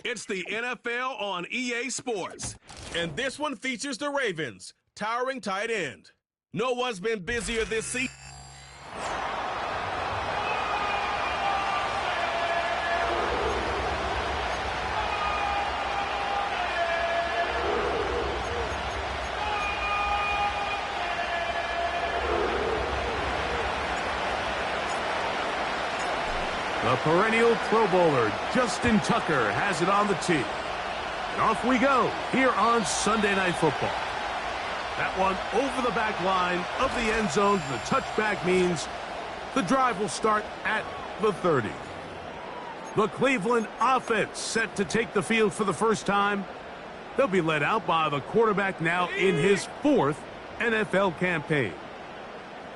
It's the NFL on EA Sports, and this one features the Ravens, towering tight end. No one's been busier this season. The perennial Pro Bowler, Justin Tucker, has it on the tee. And off we go here on Sunday Night Football. That one over the back line of the end zone. The touchback means the drive will start at the 30. The Cleveland offense set to take the field for the first time. They'll be led out by the quarterback now in his 4th NFL campaign.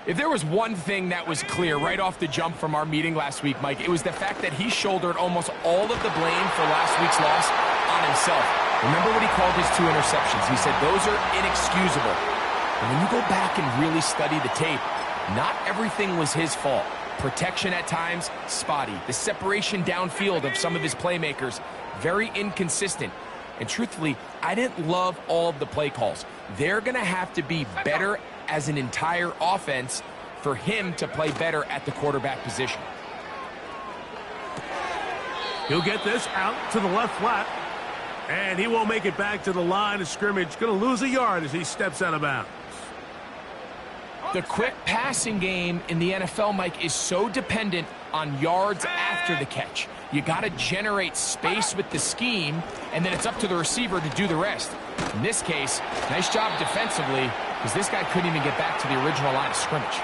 If there was one thing that was clear right off the jump from our meeting last week, Mike, it was the fact that he shouldered almost all of the blame for last week's loss on himself. Remember what he called his 2 interceptions? He said those are inexcusable. And when you go back and really study the tape, not everything was his fault. Protection at times, spotty. The separation downfield of some of his playmakers, very inconsistent. And truthfully, I didn't love all of the play calls. They're going to have to be better as an entire offense for him to play better at the quarterback position. He'll get this out to the left flat, and he won't make it back to the line of scrimmage. Going to lose a yard as he steps out of bounds. The quick passing game in the NFL, Mike, is so dependent on yards after the catch. You got to generate space with the scheme, and then it's up to the receiver to do the rest. In this case, nice job defensively, because this guy couldn't even get back to the original line of scrimmage.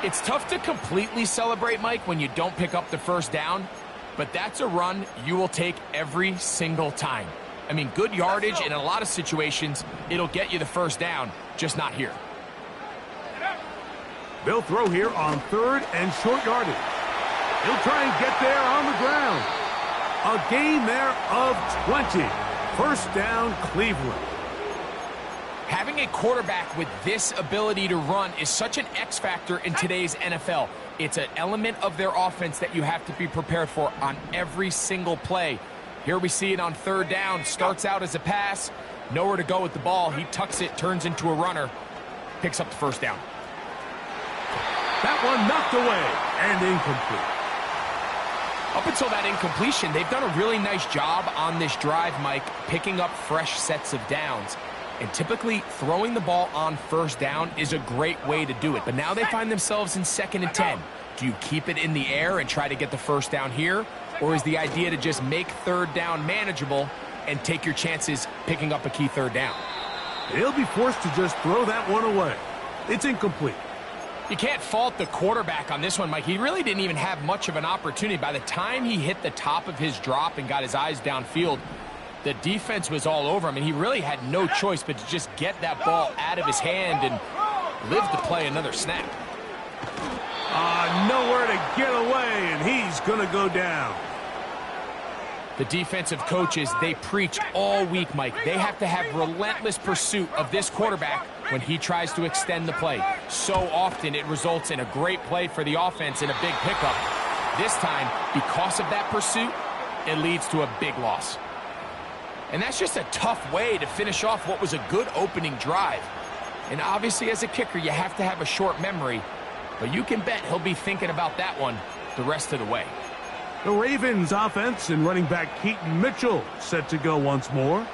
It's tough to completely celebrate, Mike, when you don't pick up the first down, but that's a run you will take every single time. I mean, good yardage in a lot of situations, it'll get you the first down, just not here. They'll throw here on 3rd and short yardage. He'll try and get there on the ground. A gain there of 20. First down, Cleveland. Having a quarterback with this ability to run is such an X factor in today's NFL. It's an element of their offense that you have to be prepared for on every single play. Here we see it on 3rd down. Starts out as a pass. Nowhere to go with the ball. He tucks it, turns into a runner. Picks up the first down. That one knocked away and incomplete. Up until that incompletion, they've done a really nice job on this drive, Mike, picking up fresh sets of downs. And typically, throwing the ball on 1st down is a great way to do it. But now they find themselves in 2nd and 10. Do you keep it in the air and try to get the first down here? Or is the idea to just make 3rd down manageable and take your chances picking up a key 3rd down? They'll be forced to just throw that one away. It's incomplete. You can't fault the quarterback on this one, Mike. He really didn't even have much of an opportunity. By the time he hit the top of his drop and got his eyes downfield, the defense was all over him, and he really had no choice but to just get that ball out of his hand and live to play another snap. Nowhere to get away, and he's going to go down. The defensive coaches, they preach all week, Mike. They have to have relentless pursuit of this quarterback when he tries to extend the play. So often it results in a great play for the offense and a big pickup. This time, because of that pursuit, it leads to a big loss. And that's just a tough way to finish off what was a good opening drive. And obviously, as a kicker, you have to have a short memory. But you can bet he'll be thinking about that one the rest of the way. The Ravens offense and running back Keaton Mitchell set to go once more.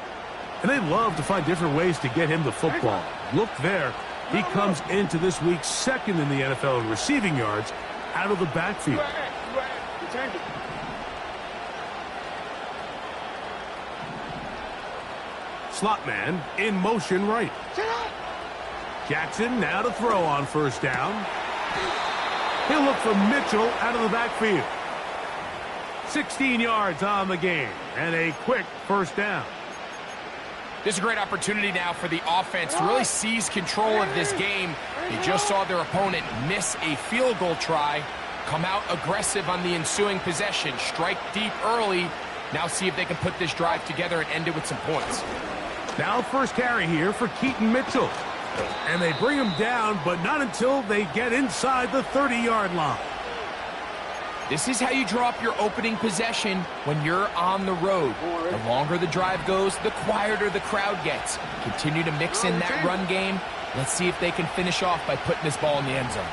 And they love to find different ways to get him the football. Look there. He comes into this week 2nd in the NFL in receiving yards out of the backfield. Slot man in motion right. Jackson now to throw on 1st down. He'll look for Mitchell out of the backfield. 16 yards on the game and a quick 1st down. This is a great opportunity now for the offense to really seize control of this game. They just saw their opponent miss a field goal try, come out aggressive on the ensuing possession, strike deep early. Now see if they can put this drive together and end it with some points. Now first carry here for Keaton Mitchell. And they bring him down, but not until they get inside the 30-yard line. This is how you draw up your opening possession when you're on the road. The longer the drive goes, the quieter the crowd gets. Continue to mix in that run game. Let's see if they can finish off by putting this ball in the end zone.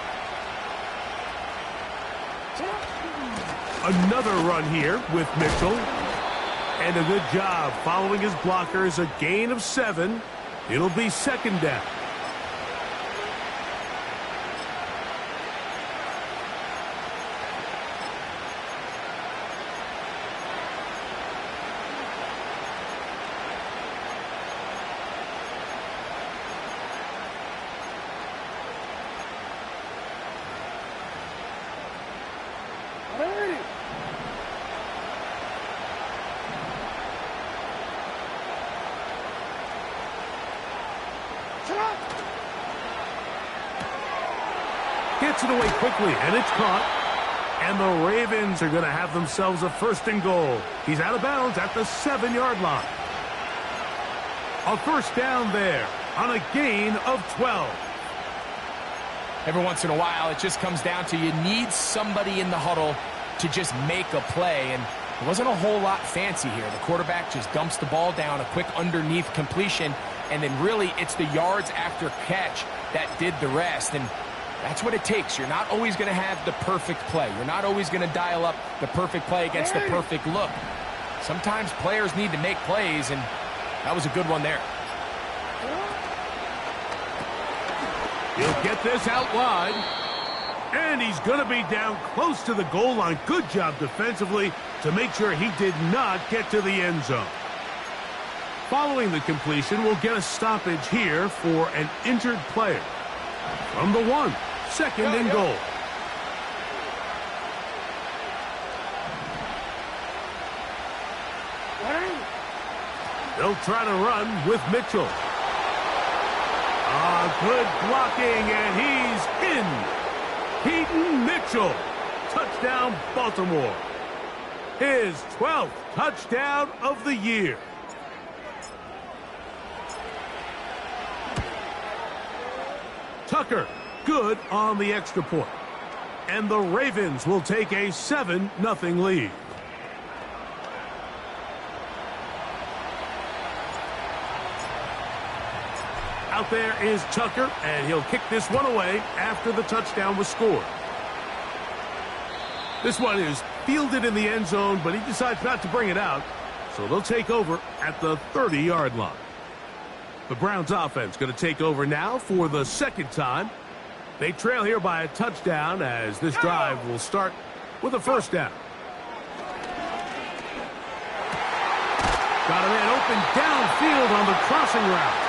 Another run here with Mitchell. And a good job following his blockers, a gain of 7. It'll be second down. Gets it away quickly, and it's caught. And the Ravens are going to have themselves a 1st and goal. He's out of bounds at the 7-yard line. A 1st down there on a gain of 12. Every once in a while, it just comes down to you need somebody in the huddle to just make a play. And it wasn't a whole lot fancy here. The quarterback just dumps the ball down, a quick underneath completion, and then really it's the yards after catch that did the rest. And that's what it takes. You're not always going to have the perfect play. You're not always going to dial up the perfect play against the perfect look. Sometimes players need to make plays, and that was a good one there. He'll get this out wide. And he's going to be down close to the goal line. Good job defensively to make sure he did not get to the end zone. Following the completion, we'll get a stoppage here for an injured player. From the 1, 2nd and goal. They'll try to run with Mitchell. Good blocking, and he's in. Keaton Mitchell. Touchdown, Baltimore. His 12th touchdown of the year. Tucker, good on the extra point. And the Ravens will take a 7-0 lead. Out there is Tucker, and he'll kick this one away after the touchdown was scored. This one is fielded in the end zone, but he decides not to bring it out, so they'll take over at the 30-yard line. The Browns offense going to take over now for the 2nd time. They trail here by a touchdown as this drive will start with a 1st down. Got a man open downfield on the crossing route.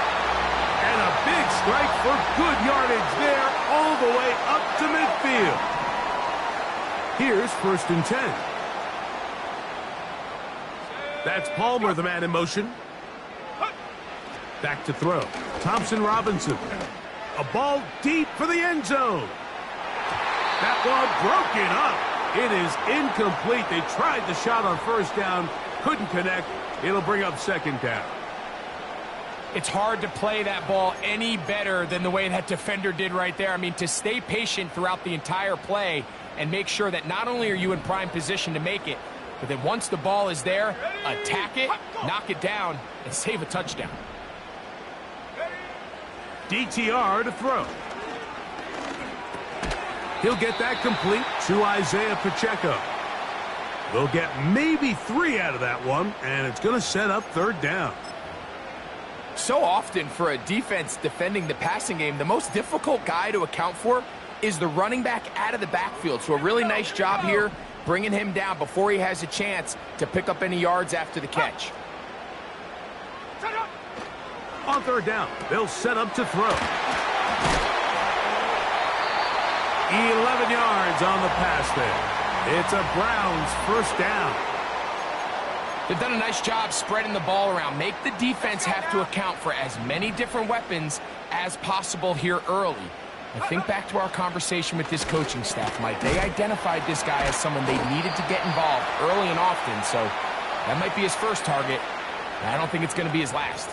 And a big strike for good yardage there all the way up to midfield. Here's 1st and 10. That's Palmer, the man in motion. Back to throw. Thompson Robinson. A ball deep for the end zone. That one broken up. It is incomplete. They tried the shot on 1st down. Couldn't connect. It'll bring up 2nd down. It's hard to play that ball any better than the way that defender did right there. I mean, to stay patient throughout the entire play and make sure that not only are you in prime position to make it, but then once the ball is there, attack it, knock it down, and save a touchdown. DTR to throw. He'll get that complete to Isaiah Pacheco. They'll get maybe 3 out of that one, and it's going to set up 3rd down. So often for a defense defending the passing game, the most difficult guy to account for is the running back out of the backfield. So a really nice job here bringing him down before he has a chance to pick up any yards after the catch. On 3rd down, they'll set up to throw. 11 yards on the pass there. It's a Browns 1st down. They've done a nice job spreading the ball around. Make the defense have to account for as many different weapons as possible here early. I think back to our conversation with this coaching staff, Mike. They identified this guy as someone they needed to get involved early and often, so that might be his 1st target. I don't think it's going to be his last.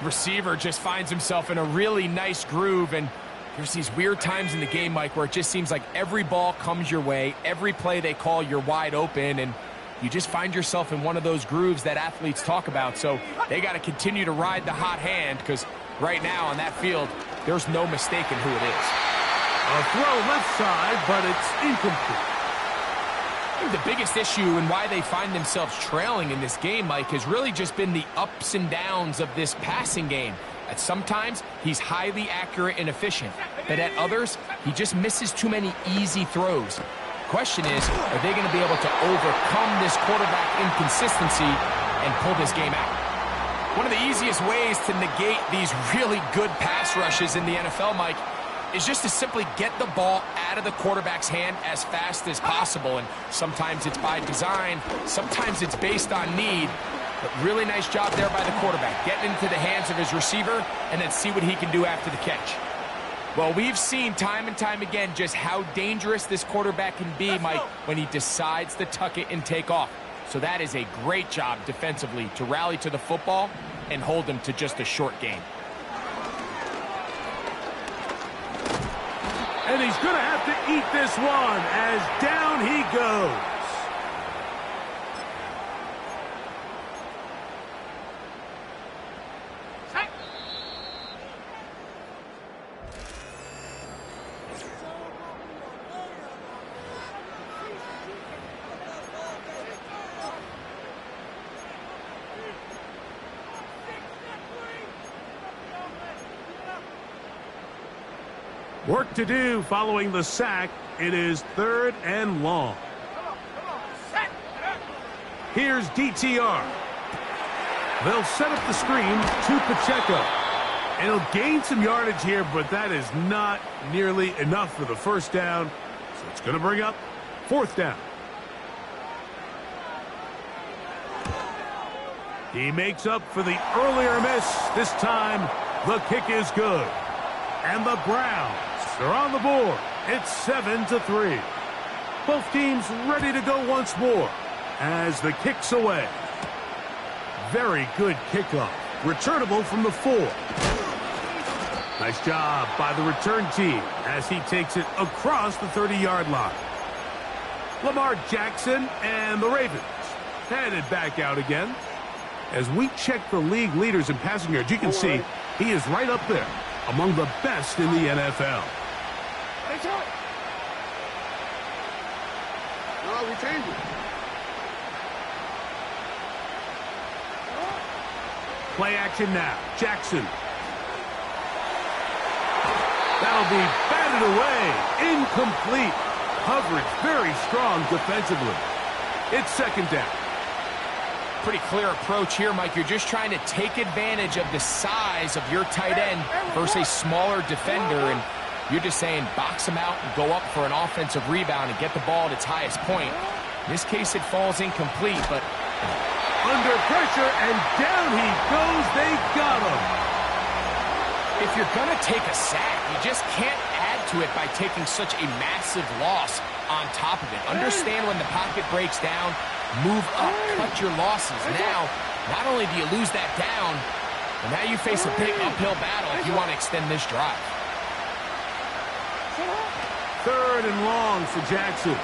Receiver just finds himself in a really nice groove, and There's these weird times in the game, Mike, where it just seems like every ball comes your way, every play they call, you're wide open, and you just find yourself in one of those grooves that athletes talk about. So they got to continue to ride the hot hand, because right now on that field, there's no mistaking who it is. A throw left side, but it's incomplete. I think the biggest issue and why they find themselves trailing in this game, Mike, has really just been the ups and downs of this passing game. At sometimes, he's highly accurate and efficient, but at others, he just misses too many easy throws. The question is, are they going to be able to overcome this quarterback inconsistency and pull this game out? One of the easiest ways to negate these really good pass rushes in the NFL, Mike, is just to simply get the ball out of the quarterback's hand as fast as possible. And sometimes it's by design, sometimes it's based on need. But really nice job there by the quarterback, getting into the hands of his receiver and then see what he can do after the catch. Well, we've seen time and time again just how dangerous this quarterback can be, Mike, when he decides to tuck it and take off. So that is a great job defensively to rally to the football and hold him to just a short game. And he's going to have to eat this one as down he goes. Work to do following the sack. It is 3rd and long. Here's DTR. They'll set up the screen to Pacheco. And he'll gain some yardage here, but that is not nearly enough for the first down. So it's going to bring up 4th down. He makes up for the earlier miss. This time, the kick is good. And the Browns are on the board. It's 7-3. Both teams ready to go once more as the kick's away. Very good kickoff. Returnable from the 4. Nice job by the return team as he takes it across the 30-yard line. Lamar Jackson and the Ravens headed back out again. As we check the league leaders in passing yards, you can see he is right up there among the best in the NFL. No, we changed it. Play action now. Jackson. That'll be batted away. Incomplete. Coverage very strong defensively. It's 2nd down. Pretty clear approach here, Mike. You're just trying to take advantage of the size of your tight end versus a smaller defender, and you're just saying box him out and go up for an offensive rebound and get the ball at its highest point. In this case, it falls incomplete, but under pressure, and down he goes. They got him. If you're going to take a sack, you just can't add to it by taking such a massive loss on top of it. Understand when the pocket breaks down, move up, cut your losses. Now, not only do you lose that down, but now you face a big uphill battle if you want to extend this drive. 3rd and long for Jackson.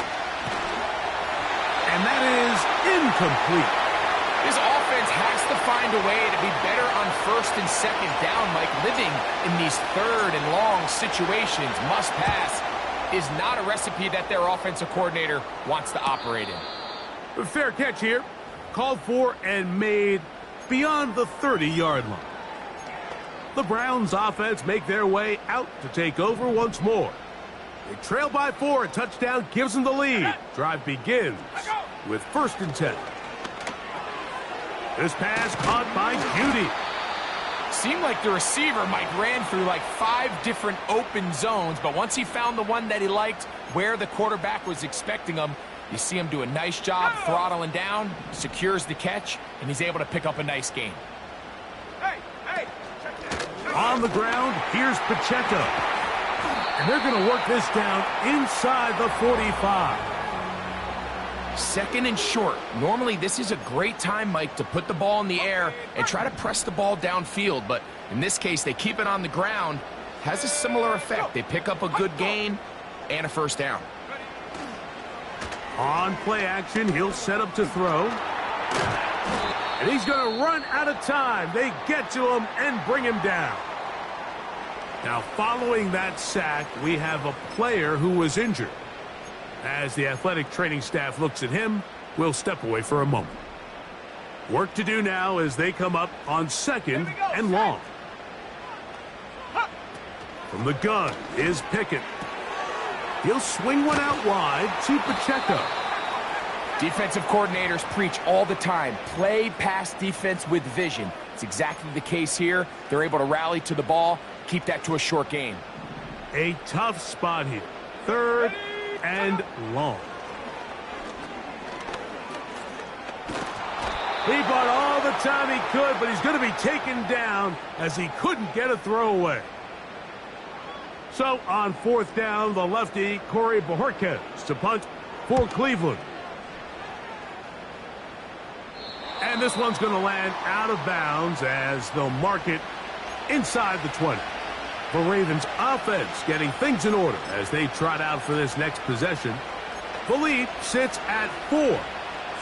And that is incomplete. This offense has to find a way to be better on 1st and 2nd down, Mike. Living in these 3rd and long situations, must pass, is not a recipe that their offensive coordinator wants to operate in. A fair catch here. Called for and made beyond the 30-yard line. The Browns offense make their way out to take over once more. They trail by 4. A touchdown gives them the lead. Drive begins with 1st and 10. This pass caught by Beauty. Seemed like the receiver, Mike, ran through like 5 different open zones, but once he found the one that he liked where the quarterback was expecting him, you see him do a nice job throttling down, secures the catch, and he's able to pick up a nice gain. On the ground, here's Pacheco. And they're going to work this down inside the 45. 2nd and short. Normally, this is a great time, Mike, to put the ball in the air and try to press the ball downfield. But in this case, they keep it on the ground, has a similar effect. They pick up a good gain and a first down. On play action, he'll set up to throw. And he's going to run out of time. They get to him and bring him down. Now, following that sack, we have a player who was injured. As the athletic training staff looks at him, we'll step away for a moment. Work to do now as they come up on 2nd and long. From the gun is Pickett. He'll swing one out wide to Pacheco. Defensive coordinators preach all the time, play pass defense with vision. It's exactly the case here. They're able to rally to the ball, keep that to a short gain. A tough spot here. 3rd and long. He bought all the time he could, but he's going to be taken down as he couldn't get a throwaway. So on 4th down, the lefty, Corey Bojorquez, to punt for Cleveland. And this one's going to land out of bounds as they'll mark it inside the 20. The Ravens offense getting things in order as they trot out for this next possession. The lead sits at 4.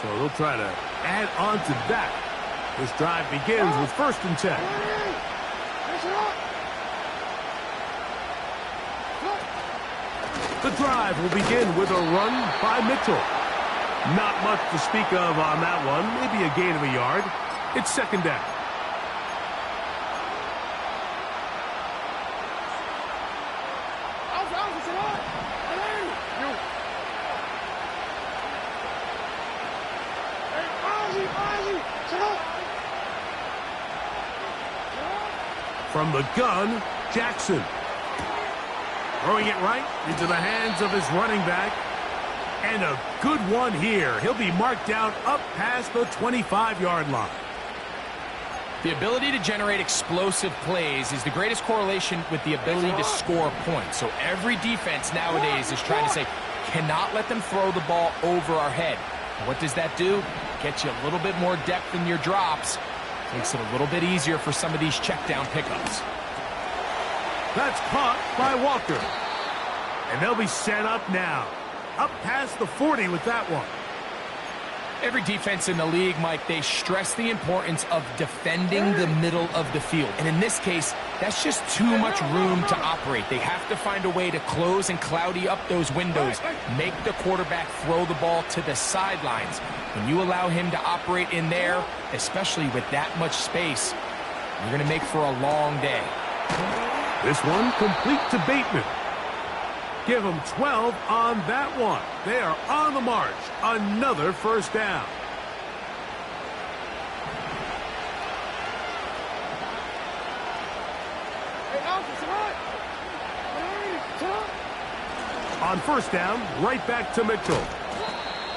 So they'll try to add on to that. This drive begins with 1st and 10. The drive will begin with a run by Mitchell. Not much to speak of on that one. Maybe a gain of a yard. It's 2nd down. From the gun, Jackson. Throwing it right into the hands of his running back. And a good one here. He'll be marked down up past the 25-yard line. The ability to generate explosive plays is the greatest correlation with the ability to score points. So every defense nowadays is trying to say, cannot let them throw the ball over our head. And what does that do? Get you a little bit more depth in your drops. Makes it a little bit easier for some of these check down pickups. That's caught by Walker. And they'll be set up now. Up past the 40 with that one. Every defense in the league, Mike, they stress the importance of defending the middle of the field. And in this case, that's just too much room to operate. They have to find a way to close and cloudy up those windows, make the quarterback throw the ball to the sidelines. When you allow him to operate in there, especially with that much space, you're going to make for a long day. This one complete to Bateman. Give them 12 on that one. They are on the march. Another first down. On 1st down, right back to Mitchell.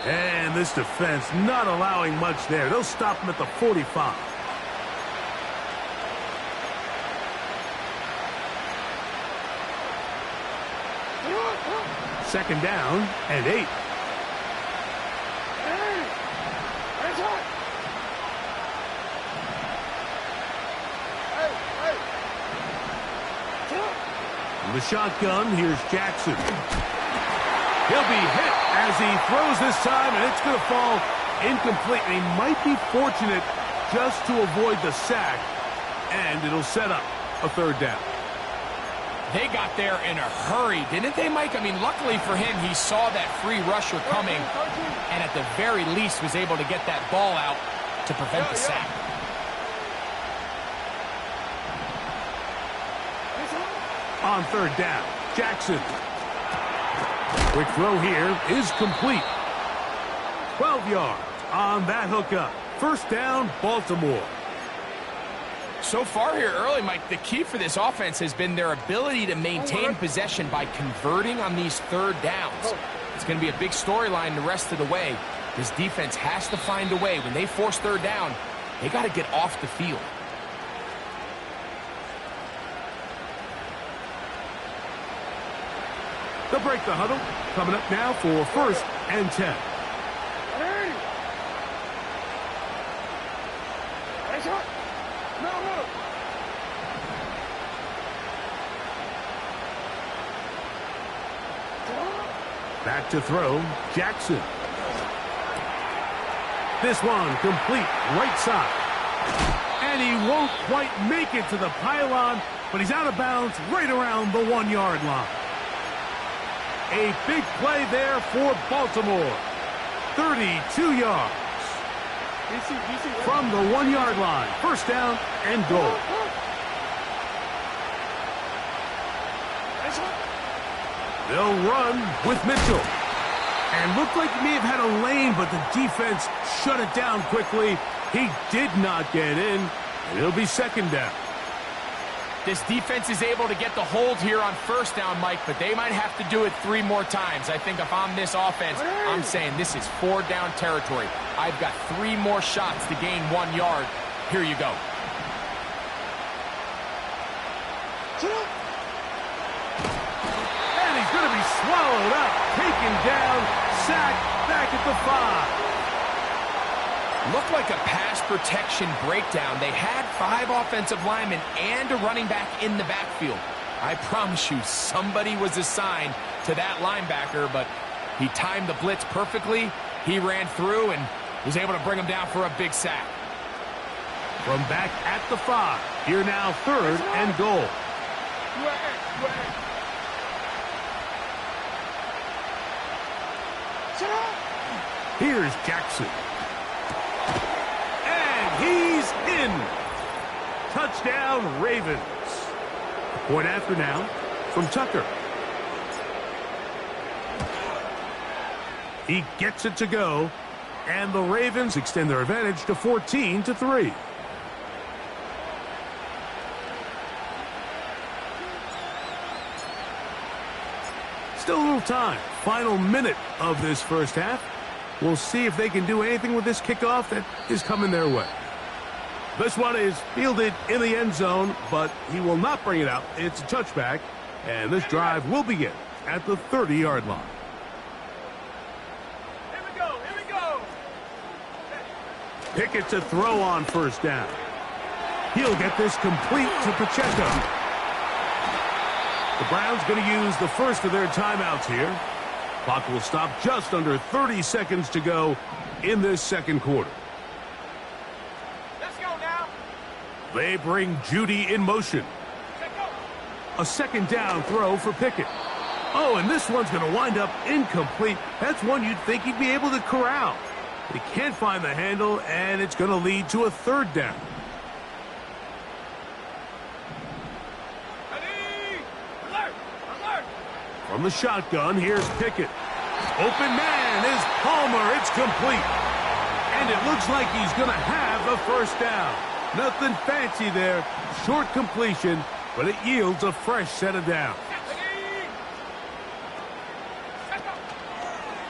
And this defense not allowing much there. They'll stop him at the 45. Second down and 8. From the shotgun, here's Jackson. He'll be hit as he throws this time, and it's going to fall incomplete. He might be fortunate just to avoid the sack, and it'll set up a 3rd down. They got there in a hurry, didn't they, Mike? I mean, luckily for him, he saw that free rusher coming and at the very least was able to get that ball out to prevent the sack. On 3rd down, Jackson. Quick throw here is complete. 12 yards on that hookup. 1st down, Baltimore. So far here early, Mike, the key for this offense has been their ability to maintain possession by converting on these 3rd downs. It's going to be a big storyline the rest of the way. This defense has to find a way. When they force 3rd down, they got to get off the field. They'll break the huddle. Coming up now for 1st and 10. Back to throw, Jackson. This one complete right side. And he won't quite make it to the pylon, but he's out of bounds right around the 1-yard line. A big play there for Baltimore. 32 yards. From the 1-yard line, first down and goal. They'll run with Mitchell. And looked like he may have had a lane, but the defense shut it down quickly. He did not get in, and it'll be second down. This defense is able to get the hold here on first down, Mike, but they might have to do it 3 more times. I think if I'm this offense, I'm saying this is 4-down territory. I've got 3 more shots to gain 1 yard. Here you go. And he's going to be swallowed up, taken down, sacked, back at the 5. Looked like a pass protection breakdown. They had 5 offensive linemen and a running back in the backfield. I promise you, somebody was assigned to that linebacker, but he timed the blitz perfectly. He ran through and was able to bring him down for a big sack. From back at the 5, here now 3rd and goal. Here's Jackson. He's in. Touchdown, Ravens. Point after now from Tucker. He gets it to go, and the Ravens extend their advantage to 14-3. Still a little time. Final minute of this first half. We'll see if they can do anything with this kickoff that is coming their way. This one is fielded in the end zone, but he will not bring it out. It's a touchback, and this drive will begin at the 30-yard line. Here we go, here we go. Pickett to throw on first down. He'll get this complete to Pacheco. The Browns going to use the first of their timeouts here. Clock will stop just under 30 seconds to go in this second quarter. Let's go now. They bring Judy in motion. A second down throw for Pickett. Oh, and this one's going to wind up incomplete. That's one you'd think he'd be able to corral. He can't find the handle, and it's going to lead to a 3rd down. From the shotgun, here's Pickett. Open man is Palmer. It's complete. And it looks like he's going to have a first down. Nothing fancy there. Short completion, but it yields a fresh set of downs.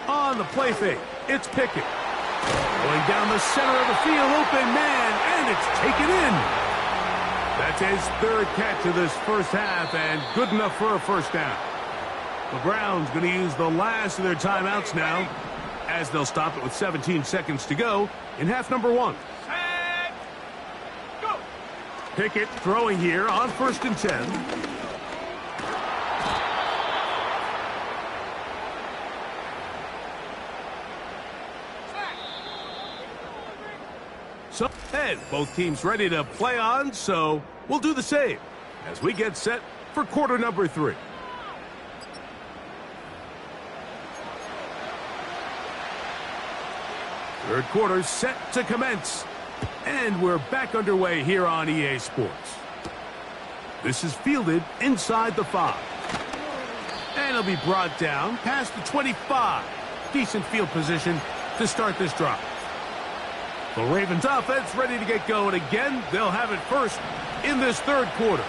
On the play fake, it's Pickett. Going down the center of the field, open man, and it's taken in. That's his 3rd catch of this first half, and good enough for a first down. The Browns going to use the last of their timeouts now, as they'll stop it with 17 seconds to go in half number 1. Go. Pickett throwing here on 1st and 10. So, and both teams ready to play on, so we'll do the same as we get set for quarter number 3. Third quarter set to commence. And we're back underway here on EA Sports. This is fielded inside the 5. And it'll be brought down past the 25. Decent field position to start this drive. The Ravens offense ready to get going again. They'll have it first in this 3rd quarter.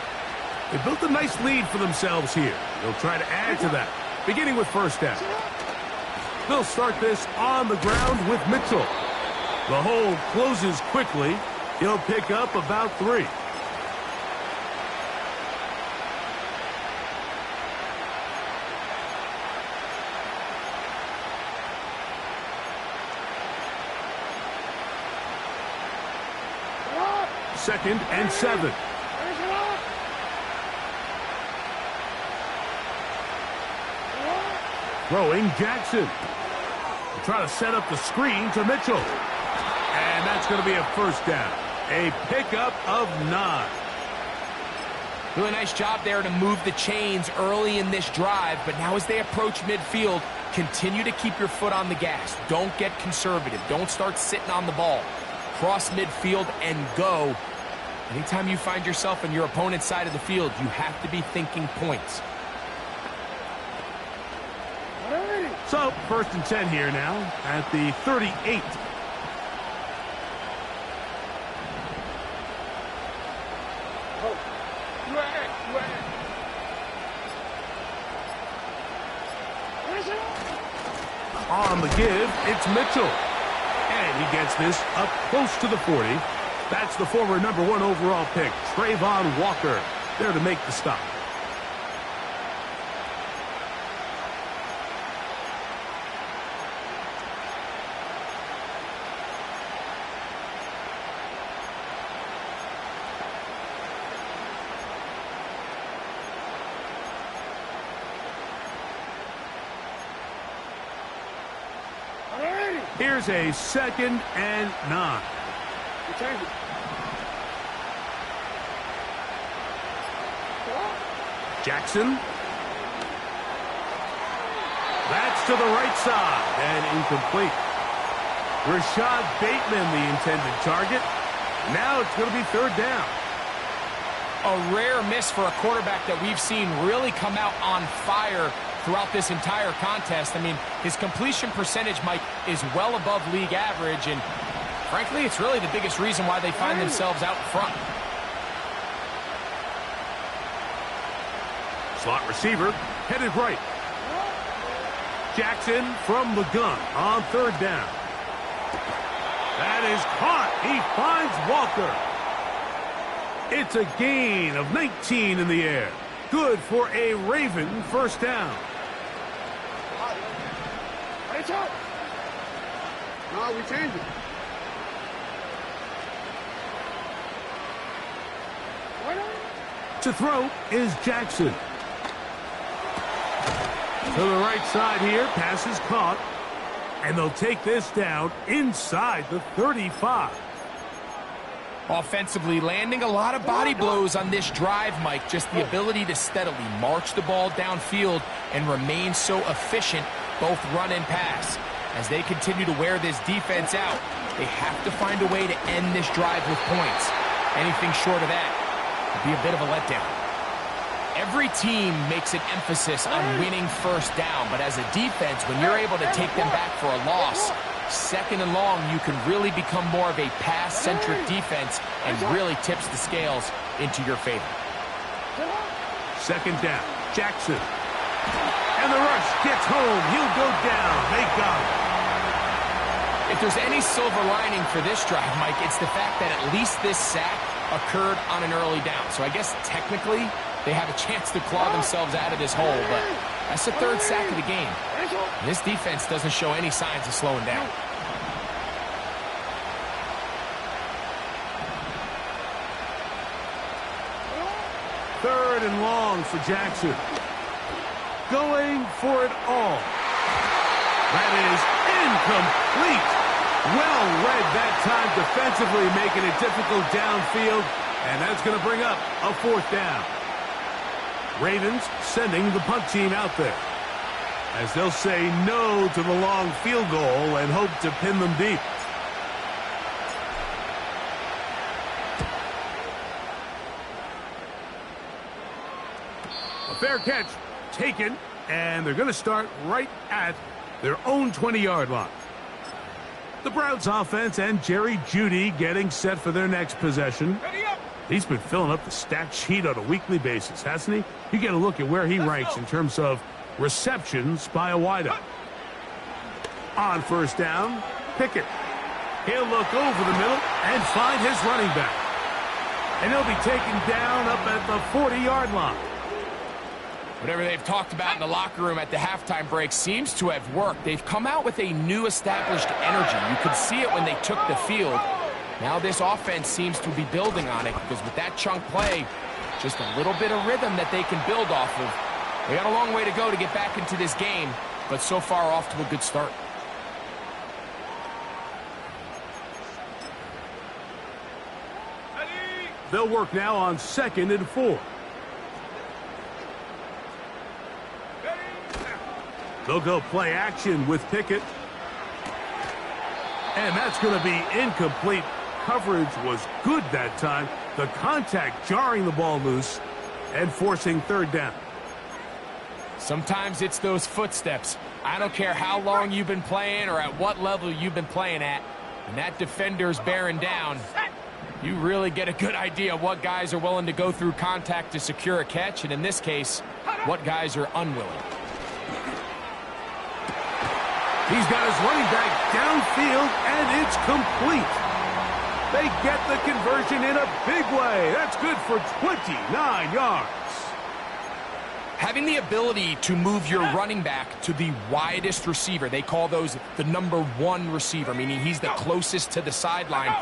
They built a nice lead for themselves here. They'll try to add to that, beginning with first down. They'll start this on the ground with Mitchell. The hole closes quickly. He'll pick up about 3. Second and 7. Throwing Jackson. They try to set up the screen to Mitchell. And that's going to be a first down. A pickup of 9. Really nice job there to move the chains early in this drive, but now as they approach midfield, continue to keep your foot on the gas. Don't get conservative. Don't start sitting on the ball. Cross midfield and go. Anytime you find yourself on your opponent's side of the field, you have to be thinking points. So, 1st and 10 here now at the 38. On the give, it's Mitchell. And he gets this up close to the 40. That's the former #1 overall pick, Trayvon Walker, there to make the stop. Here's a 2nd and 9. Jackson. That's to the right side and incomplete. Rashad Bateman, the intended target. Now it's going to be 3rd down. A rare miss for a quarterback that we've seen really come out on fire throughout this entire contest. I mean, his completion percentage, Mike, is well above league average, and frankly, it's really the biggest reason why they find themselves out front. Slot receiver, headed right. Jackson from the gun on 3rd down. That is caught. He finds Walker. It's a gain of 19 in the air. Good for a Raven 1st down. No, we changed it. To throw is Jackson. To the right side here, pass is caught. And they'll take this down inside the 35. Offensively, landing a lot of body blows on this drive, Mike. Just the ability to steadily march the ball downfield and remain so efficient, both run and pass. As they continue to wear this defense out, they have to find a way to end this drive with points. Anything short of that would be a bit of a letdown. Every team makes an emphasis on winning 1st down, but as a defense, when you're able to take them back for a loss, 2nd and long, you can really become more of a pass-centric defense and really tips the scales into your favor. 2nd down, Jackson. And the rush gets home. He'll go down. They got him. If there's any silver lining for this drive, Mike, it's the fact that at least this sack occurred on an early down. So I guess technically they have a chance to claw themselves out of this hole, but that's the 3rd sack of the game. And this defense doesn't show any signs of slowing down. Third and long for Jackson. Going for it all. That is incomplete. Well read that time defensively, making it difficult downfield, and that's going to bring up a 4th down. Ravens sending the punt team out there, as they'll say no to the long field goal and hope to pin them deep. A fair catch taken, and they're going to start right at their own 20-yard line. The Browns offense and Jerry Jeudy getting set for their next possession. He's been filling up the stat sheet on a weekly basis, hasn't he? You get a look at where he ranks in terms of receptions by a wideout. On 1st down, Pickett. He'll look over the middle and find his running back. And he'll be taken down up at the 40-yard line. Whatever they've talked about in the locker room at the halftime break seems to have worked. They've come out with a new established energy. You could see it when they took the field. Now this offense seems to be building on it, because with that chunk play, just a little bit of rhythm that they can build off of. They got a long way to go to get back into this game, but so far off to a good start. They'll work now on 2nd and 4. They'll go play action with Pickett. And that's going to be incomplete. Coverage was good that time. The contact jarring the ball loose and forcing 3rd down. Sometimes it's those footsteps. I don't care how long you've been playing or at what level you've been playing at. When that defender's bearing down, you really get a good idea of what guys are willing to go through contact to secure a catch, and in this case, what guys are unwilling. He's got his running back downfield, and it's complete. They get the conversion in a big way. That's good for 29 yards. Having the ability to move your running back to the widest receiver, they call those the number 1 receiver, meaning he's the closest to the sideline.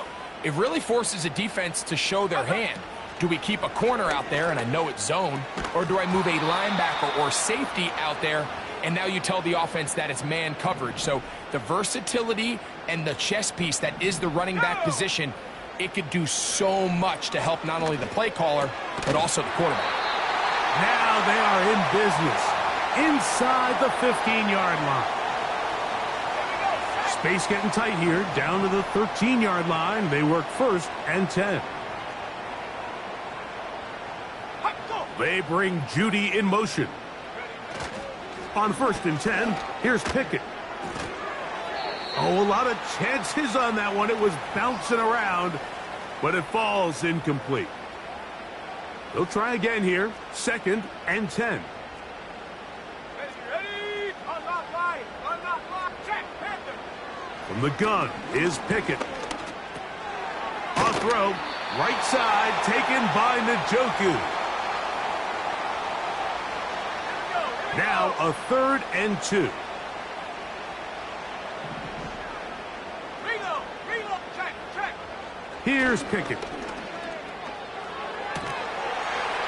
It really forces a defense to show their hand. Do we keep a corner out there, and I know it's zone, or do I move a linebacker or safety out there, and now you tell the offense that it's man coverage? So the versatility and the chess piece that is the running back position, it could do so much to help not only the play caller, but also the quarterback. Now they are in business inside the 15-yard line. Space getting tight here, down to the 13-yard line. They work 1st and 10. They bring Judy in motion. On 1st and 10, here's Pickett. Oh, a lot of chances on that one. It was bouncing around, but it falls incomplete. They'll try again here, 2nd and 10. From the gun is Pickett. On throw, right side, taken by Njoku. Now a 3rd and 2. Here's Pickett.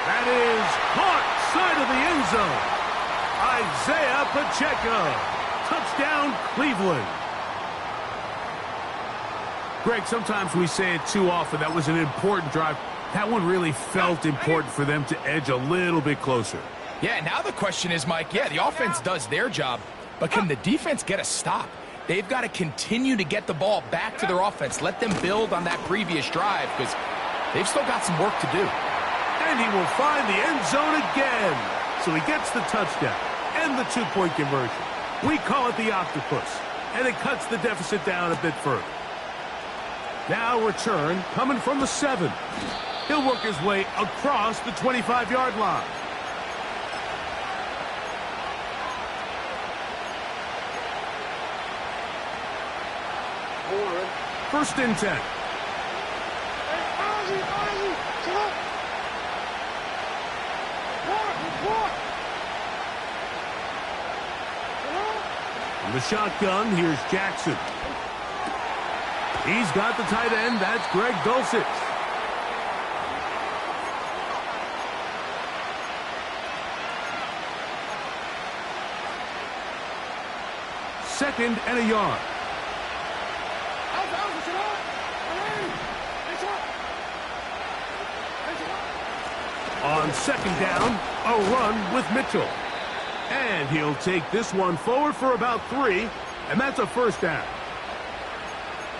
That is caught side of the end zone. Isaiah Pacheco. Touchdown, Cleveland. Greg, sometimes we say it too often. That was an important drive. That one really felt important for them to edge a little bit closer. Yeah, now the question is, Mike, yeah, the offense does their job, but can the defense get a stop? They've got to continue to get the ball back to their offense. Let them build on that previous drive because they've still got some work to do. And he will find the end zone again. So he gets the touchdown and the 2-point conversion. We call it the octopus, and it cuts the deficit down a bit further. Now return coming from the 7. He'll work his way across the 25-yard line. First and 10. From the shotgun, here's Jackson. He's got the tight end. That's Greg Dulcich. Second and a yard. On 2nd down, a run with Mitchell. And he'll take this one forward for about 3, and that's a 1st down.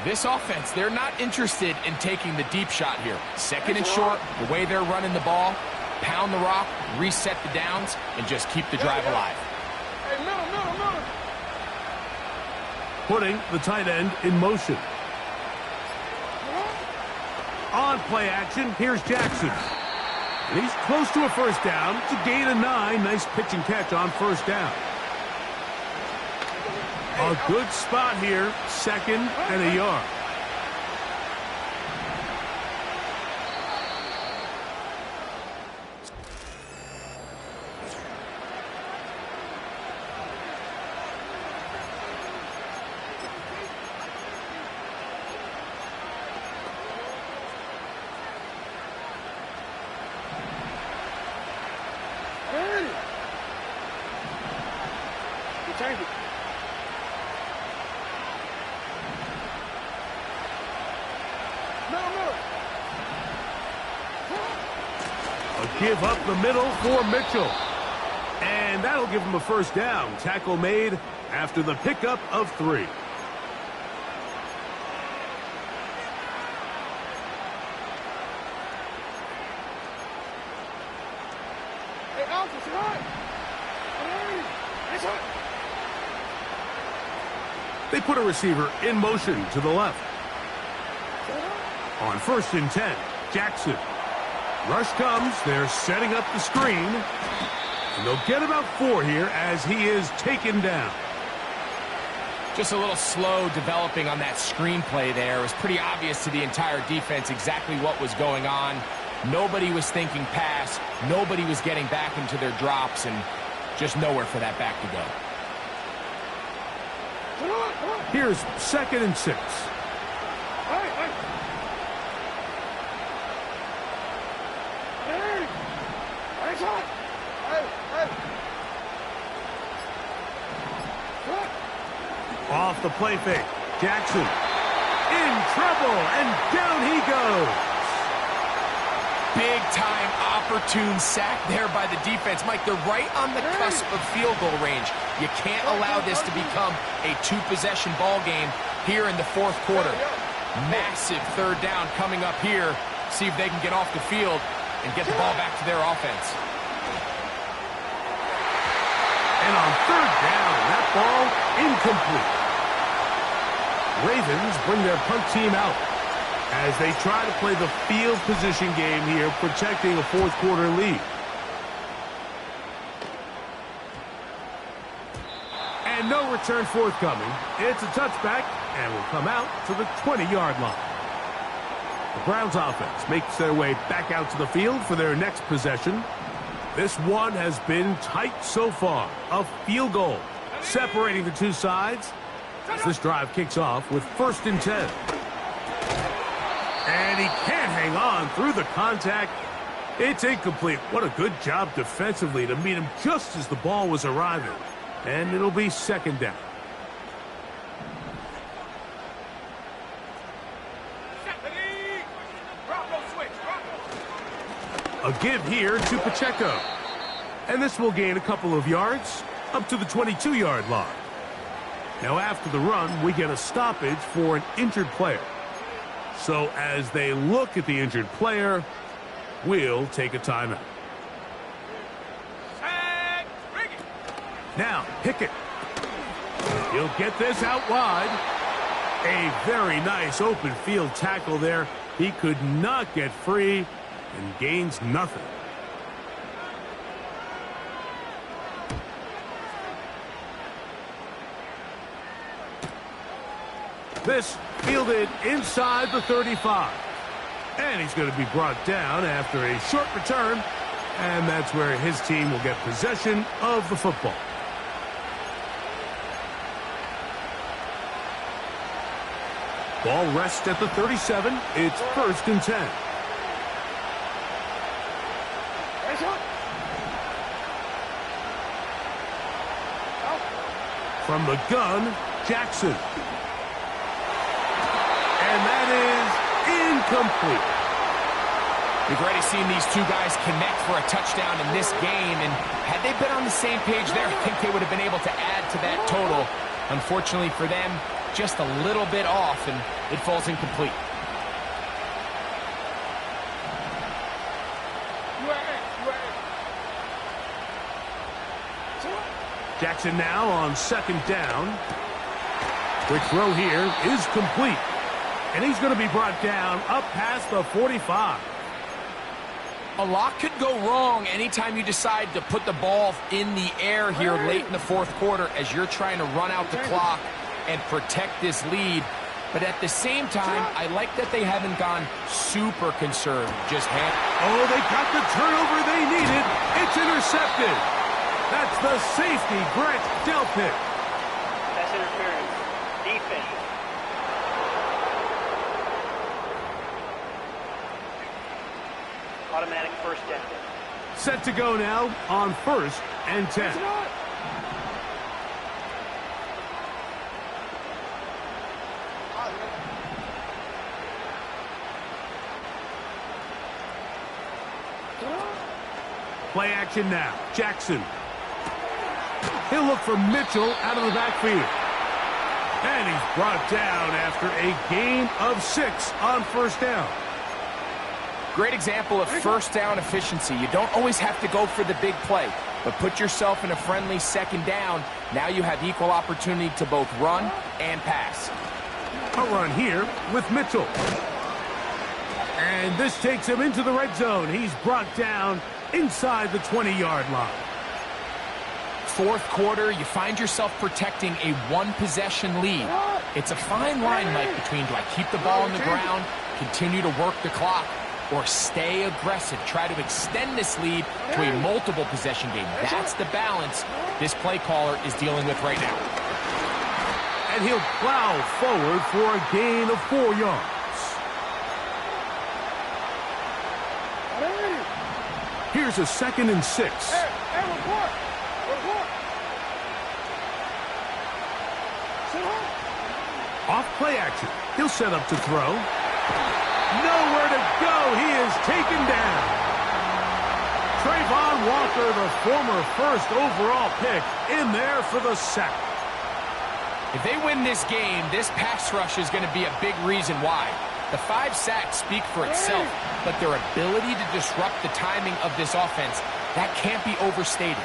This offense, they're not interested in taking the deep shot here. 2nd and short, the way they're running the ball, pound the rock, reset the downs, and just keep the drive alive. Hey, middle. Putting the tight end in motion. On play action, here's Jackson. And he's close to a 1st down. It's a gain of 9. Nice pitch and catch on 1st down. A good spot here. 2nd and a yard. Change it. A give up the middle for Mitchell. And that'll give him a first down. Tackle made after the pickup of 3. Hey, Alex, it's hot. Hey, it's hot. They put a receiver in motion to the left. On 1st and 10, Jackson. Rush comes. They're setting up the screen. And they'll get about 4 here as he is taken down. Just a little slow developing on that screenplay there. It was pretty obvious to the entire defense exactly what was going on. Nobody was thinking pass. Nobody was getting back into their drops, and just nowhere for that back to go. Here's 2nd and 6. Off the play fake. Jackson in trouble, and down he goes. Big-time opportune sack there by the defense. Mike, they're right on the cusp of field goal range. You can't allow this to become a 2-possession ball game here in the 4th quarter. Massive 3rd down coming up here. See if they can get off the field and get the ball back to their offense. And on 3rd down, that ball incomplete. Ravens bring their punt team out as they try to play the field position game here, protecting a 4th quarter lead. And no return forthcoming. It's a touchback and will come out to the 20-yard line. The Browns offense makes their way back out to the field for their next possession. This one has been tight so far. A field goal separating the two sides as this drive kicks off with 1st and 10. And he can't hang on through the contact. It's incomplete. What a good job defensively to meet him just as the ball was arriving. And it'll be 2nd down. A give here to Pacheco. And this will gain a couple of yards up to the 22-yard line. Now after the run, we get a stoppage for an injured player. So as they look at the injured player, we'll take a timeout. Now, Pickett. He'll get this out wide. A very nice open field tackle there. He could not get free and gains nothing. This fielded inside the 35. And he's going to be brought down after a short return. And that's where his team will get possession of the football. Ball rests at the 37. It's 1st and 10. From the gun, Jackson. And that is incomplete. We've already seen these two guys connect for a touchdown in this game, and had they been on the same page there, I think they would have been able to add to that total. Unfortunately for them, just a little bit off, and it falls incomplete. Jackson now on 2nd down. Quick throw here is complete. And he's going to be brought down up past the 45. A lot could go wrong anytime you decide to put the ball in the air here late in the 4th quarter as you're trying to run out the clock and protect this lead. But at the same time, I like that they haven't gone super conservative. Oh, they got the turnover they needed. It's intercepted. That's the safety, Brett Delpit. That's interference. Defense. Automatic 1st down. Set to go now on 1st and 10. Play action now. Jackson. He'll look for Mitchell out of the backfield. And he's brought down after a gain of 6 on first down. Great example of first down efficiency. You don't always have to go for the big play, but put yourself in a friendly second down. Now you have equal opportunity to both run and pass. A run here with Mitchell. And this takes him into the red zone. He's brought down inside the 20-yard line. Fourth quarter, you find yourself protecting a one-possession lead. It's a fine line, Mike, between do I keep the ball on the ground, continue to work the clock, or stay aggressive, try to extend this lead to a multiple possession game. That's the balance this play caller is dealing with right now. And he'll plow forward for a gain of 4 yards. Here's a 2nd and 6. Hey, report. Off play action. He'll set up to throw. Nowhere to go. He is taken down. Trayvon Walker, the former first overall pick, in there for the sack. If they win this game, this pass rush is going to be a big reason why. The 5 sacks speak for itself, but their ability to disrupt the timing of this offense, that can't be overstated.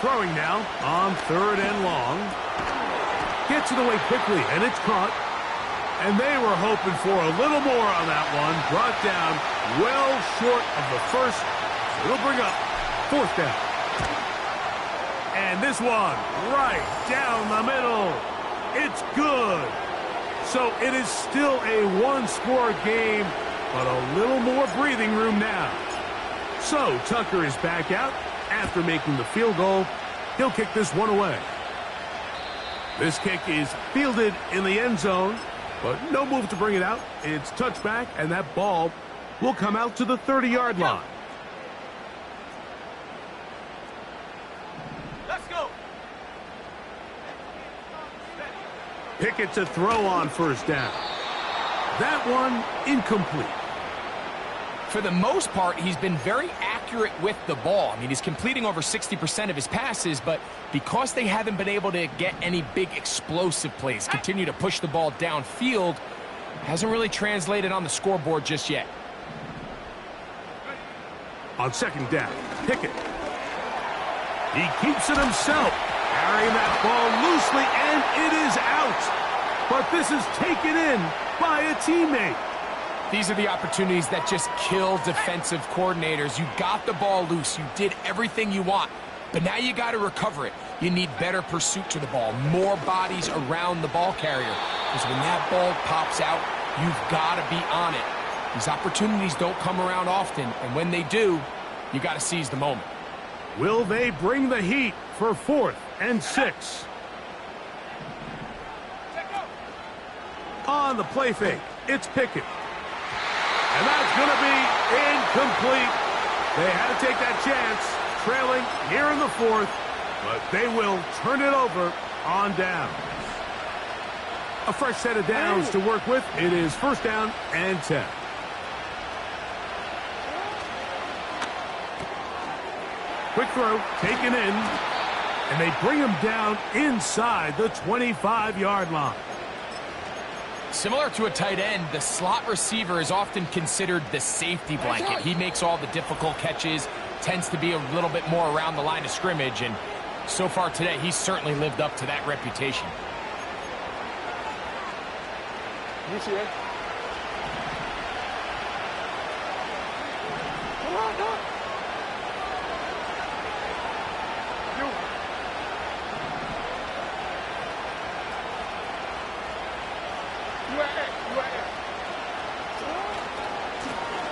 Throwing now on 3rd and long. Gets it away quickly, and it's caught. And they were hoping for a little more on that one. Brought down well short of the first. So it'll bring up 4th down. And this one right down the middle. It's good. So it is still a one-score game, but a little more breathing room now. So Tucker is back out after making the field goal. He'll kick this one away. This kick is fielded in the end zone, but no move to bring it out. It's touchback, and that ball will come out to the 30-yard line. Let's go. Pickett to throw on first down. That one incomplete. For the most part, he's been very accurate with the ball. I mean, he's completing over 60% of his passes, but because they haven't been able to get any big explosive plays, continue to push the ball downfield, hasn't really translated on the scoreboard just yet. On 2nd down, Pickett. He keeps it himself, carrying that ball loosely, and it is out. But this is taken in by a teammate. These are the opportunities that just kill defensive coordinators. You got the ball loose. You did everything you want. But now you got to recover it. You need better pursuit to the ball, more bodies around the ball carrier. Because when that ball pops out, you've got to be on it. These opportunities don't come around often, and when they do, you got to seize the moment. Will they bring the heat for 4th and 6? On the play fake, it's Pickett. And that's going to be incomplete. They had to take that chance, trailing here in the 4th, but they will turn it over on downs. A fresh set of downs to work with. It is 1st down and 10. Quick throw, taken in, and they bring him down inside the 25-yard line. Similar to a tight end, the slot receiver is often considered the safety blanket. He makes all the difficult catches, tends to be a little bit more around the line of scrimmage, and so far today, he's certainly lived up to that reputation. You see it? Come on, go.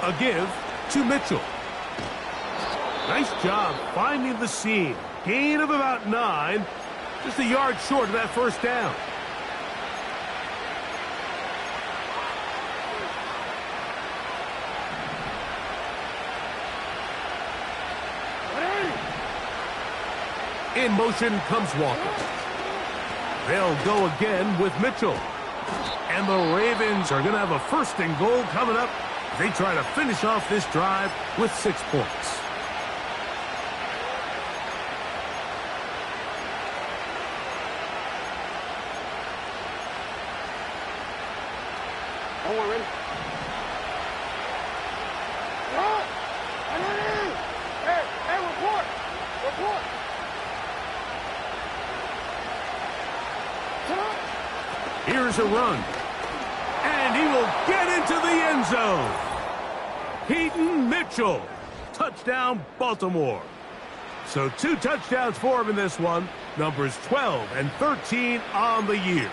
A give to Mitchell. Nice job finding the seam. Gain of about 9. Just a yard short of that 1st down. In motion comes Walker. They'll go again with Mitchell. And the Ravens are going to have a 1st and goal coming up. They try to finish off this drive with 6 points. Don't worry, ready? Run! Hey, report! Report! Here's a run. And he will get into the end zone. Keaton Mitchell. Touchdown, Baltimore. So 2 touchdowns for him in this one. Numbers 12 and 13 on the year.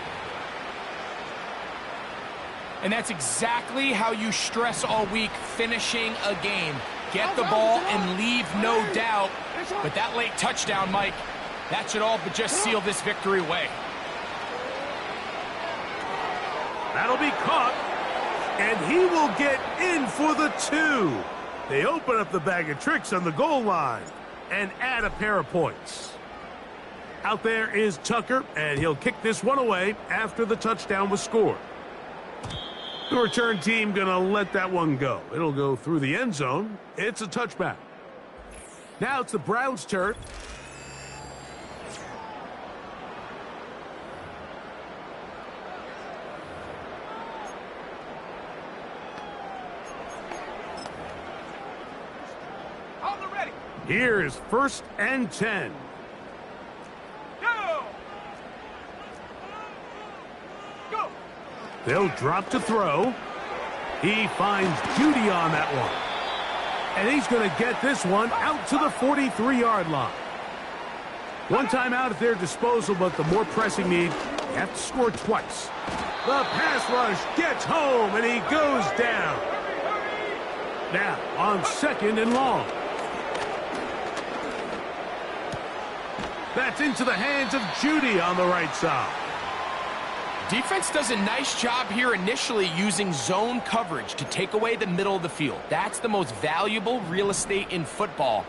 And that's exactly how you stress all week, finishing a game. Get the ball and leave no doubt. But that late touchdown, Mike, that should all but just seal this victory away. That'll be caught, and he will get in for the 2. They open up the bag of tricks on the goal line and add a pair of points. Out there is Tucker, and he'll kick this one away after the touchdown was scored. The return team going to let that one go. It'll go through the end zone. It's a touchback. Now it's the Browns' turn. Here is 1st and 10. Go! They'll drop to throw. He finds Judy on that one. And he's going to get this one out to the 43-yard line. One timeout at their disposal, but the more pressing need, you have to score twice. The pass rush gets home, and he goes down. Now on 2nd and long. That's into the hands of Judy on the right side. Defense does a nice job here initially using zone coverage to take away the middle of the field. That's the most valuable real estate in football.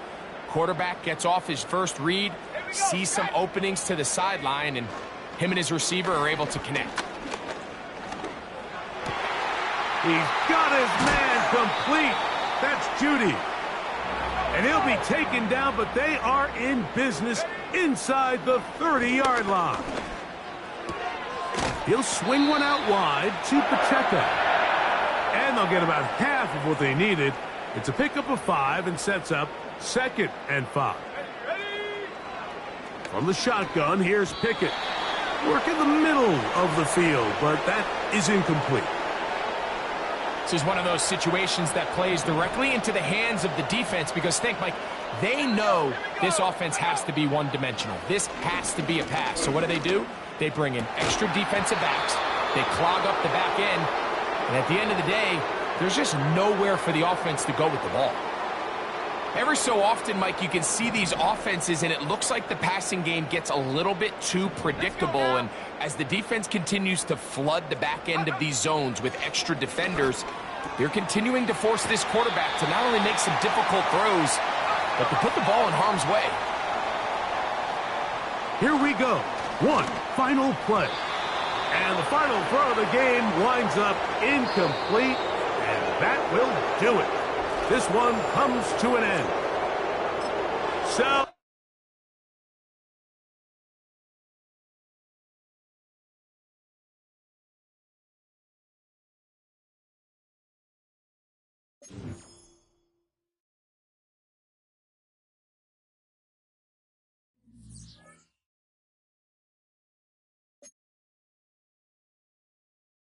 Quarterback gets off his first read, sees some openings to the sideline, and him and his receiver are able to connect. He's got his man complete. That's Judy. And he'll be taken down, but they are in business inside the 30-yard line. He'll swing one out wide to Pacheco. And they'll get about half of what they needed. It's a pickup of 5 and sets up 2nd and 5. From the shotgun, here's Pickett. Work in the middle of the field, but that is incomplete. This is one of those situations that plays directly into the hands of the defense because, think, Mike, they know this offense has to be one-dimensional. This has to be a pass. So what do? They bring in extra defensive backs. They clog up the back end. And at the end of the day, there's just nowhere for the offense to go with the ball. Every so often, Mike, you can see these offenses, and it looks like the passing game gets a little bit too predictable. And as the defense continues to flood the back end of these zones with extra defenders, they're continuing to force this quarterback to not only make some difficult throws, but to put the ball in harm's way. Here we go. One final play. And the final throw of the game winds up incomplete, and that will do it. This one comes to an end. So